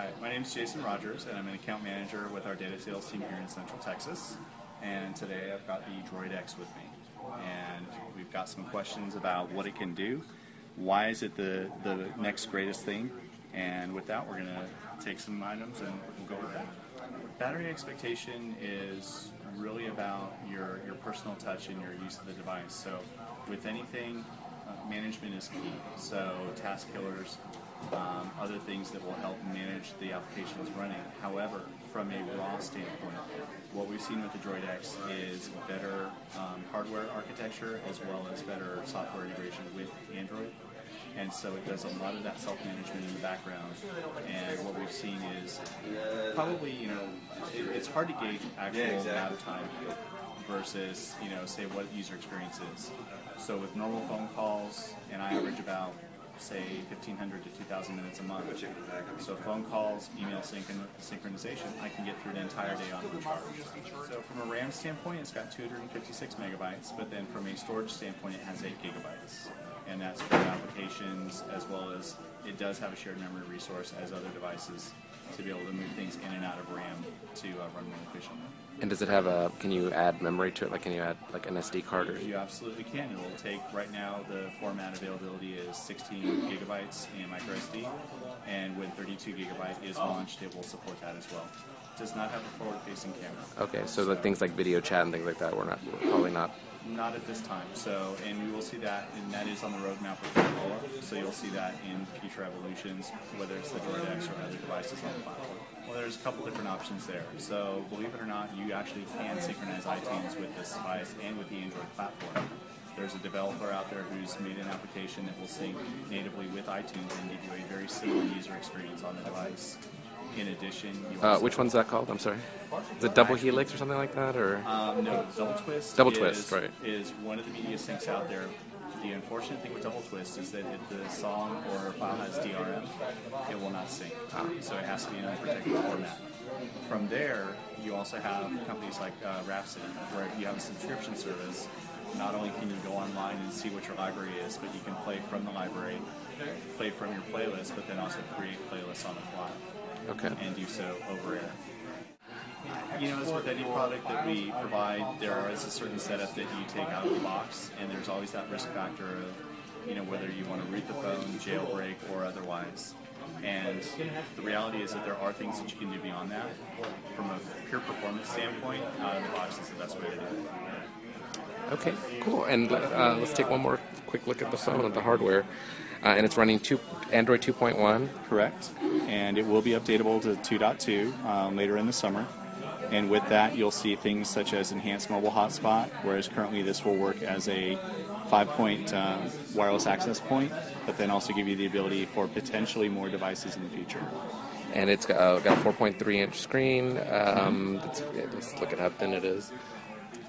Hi, my name is Jason Rogers, and I'm an account manager with our data sales team here in Central Texas. And today I've got the Droid X with me. And we've got some questions about what it can do, why is it the next greatest thing, and with that we're going to take some items and we'll go with that. Battery expectation is really about your personal touch and your use of the device. So with anything, management is key. So task killers, other things that will help manage the applications running. However, from a raw standpoint, what we've seen with the Droid X is better hardware architecture as well as better software integration with Android. And so it does a lot of that self-management in the background. And what we've seen is probably, it's hard to gauge actual amount of time versus, say what user experience is. So with normal phone calls, and I average about, say, 1,500 to 2,000 minutes a month. So phone calls, email synchronization, I can get through an entire day on one charge. So from a RAM standpoint, it's got 256 megabytes, but then from a storage standpoint, it has 8 gigabytes. And that's for applications, as well as it does have a shared memory resource as other devices to be able to move things in and out of RAM to run more efficiently. And does it have can you add memory to it? Like, can you add like an SD card? Or? You absolutely can. It will take, right now, the format availability is 16 gigabytes in micro SD, and when 32 gigabyte is launched, it will support that as well. It does not have a forward-facing camera. Okay, so the things like video chat and things like that, we're probably not. Not at this time. So, and we will see that, and that is on the roadmap with Gallaga. So you'll see that in future evolutions, whether it's the Droid X or other devices on the platform. Well, there's a couple different options there. So, believe it or not, you actually can synchronize iTunes with this device and with the Android platform. There's a developer out there who's made an application that will sync natively with iTunes and give you a very similar user experience on the device. In addition, which one's that called? I'm sorry. Is it Double Helix or something like that, or? No, Double Twist. Right. Is one of the media syncs out there. The unfortunate thing with Double Twist is that if the song or file has DRM, it will not sync. So it has to be in a particular format. From there, you also have companies like Rhapsody, where if you have a subscription service, not only can you go online and see what your library is, but you can play from the library, play from your playlist, but then also create playlists on the fly. Okay. And do so over air. As with any product that we provide, there is a certain setup that you take out of the box, and there's always that risk factor of, whether you want to root the phone, jailbreak, or otherwise. And the reality is that there are things that you can do beyond that. From a pure performance standpoint, out of the box is the best way to do it. Okay, cool. And let's take one more quick look at the phone, at the hardware. And it's running Android 2.1. Correct. And it will be updatable to 2.2 later in the summer. And with that, you'll see things such as enhanced mobile hotspot, whereas currently this will work as a 5-point wireless access point, but then also give you the ability for potentially more devices in the future. And it's got a 4.3-inch screen. Let's look at how thin it is.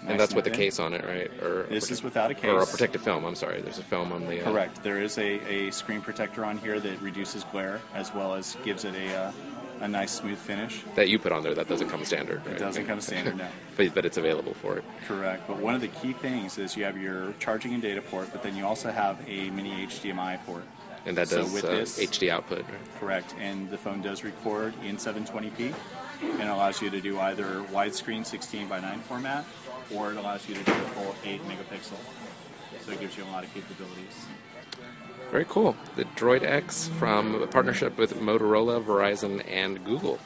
And that's with a case on it, right? Or this is without a case. Or a protective film, I'm sorry. There's a film on the... Correct. There is a screen protector on here that reduces glare, as well as gives it a nice smooth finish. That you put on there, that doesn't come standard, right? It doesn't come standard, no. But it's available for it. Correct. But one of the key things is you have your charging and data port, but then you also have a mini HDMI port. And that does HD output, right? Correct. And the phone does record in 720p, and it allows you to do either widescreen 16:9 format, or it allows you to do a full 8 megapixel. So it gives you a lot of capabilities. Very cool. The Droid X from a partnership with Motorola, Verizon, and Google.